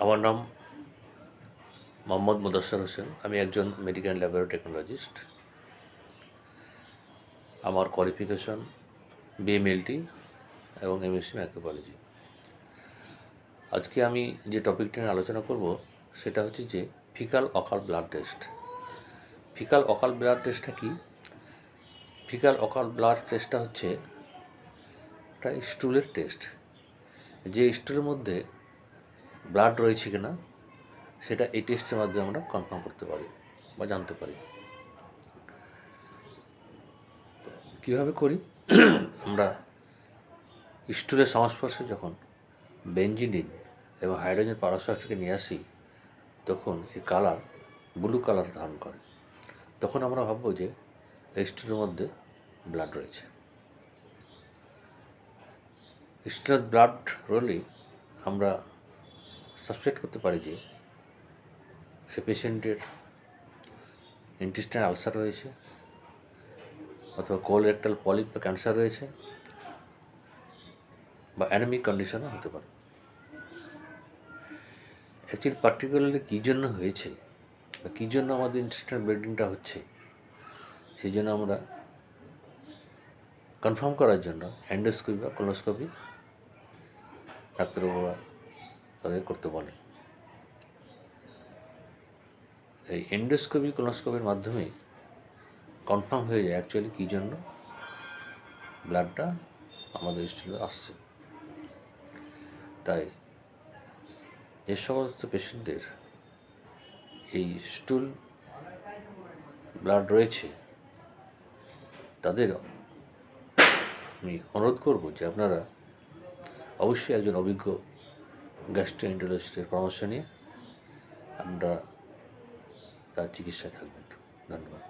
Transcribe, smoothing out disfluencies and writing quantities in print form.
আমার নাম মোহাম্মদ মুদাস্সার হোসেন। আমি একজন মেডিকেল ল্যাবরেটরি টেকনোলজিস্ট। আমার কোয়ালিফিকেশন বিএমএলটি এবং এমএসসি মাইক্রোবায়োলজি। আজকে আমি যে টপিকটা নিয়ে আলোচনা করব সেটা হচ্ছে যে ফিকাল অকাল ব্লাড টেস্ট। ফিকাল অকাল ব্লাড টেস্টটা কি? ফিকাল অকাল ব্লাড টেস্টটা হচ্ছে একটা স্টুলের টেস্ট। যে স্টুলের মধ্যে ব্লাড রয়েছে কিনা সেটা এই টেস্টের মাধ্যমে আমরা কনফার্ম করতে পারি বা জানতে পারি। কীভাবে করি? আমরা স্টুলের সংস্পর্শে যখন বেঞ্জিডিন এবং হাইড্রোজেন পারক্সাইডকে নিয়ে আসি তখন এই কালার ব্লু কালার ধারণ করে। তখন আমরা ভাববো যে এই স্টুলের মধ্যে ব্লাড রয়েছে। স্টুলের ব্লাড রলেই আমরা সাসপেক্ট করতে পারি যে সে পেশেন্টের ইন্টেস্টাইনাল আলসার রয়েছে অথবা কোলোরেক্টাল পলিপ বা ক্যান্সার রয়েছে বা অ্যানিমিক কন্ডিশনও হতে পারে। অ্যাকচুয়ালি পার্টিকুলারলি কী জন্য হয়েছে বা কী জন্য আমাদের ইন্টেস্টাইনাল ব্লিডিংটা হচ্ছে সেই জন্য আমরা কনফার্ম করার জন্য এন্ডোস্কোপি বা কোলোনোস্কোপি ডাক্তারবাবুরা তাদের করতে বলে। এই এন্ডোস্কোপি কোলোনোস্কোপির মাধ্যমে কনফার্ম হয়ে যায় অ্যাকচুয়ালি কী জন্য ব্লাডটা আমাদের স্টুলে আসছে। তাই যে সমস্ত পেশেন্টদের এই স্টুল ব্লাড রয়েছে তাদের আমি অনুরোধ করব যে আপনারা অবশ্যই একজন অভিজ্ঞ গ্যাস্ট্রোএন্টারোলজিস্টের পরামর্শ নিয়ে আপনারা তার চিকিৎসায় থাকবেন। ধন্যবাদ।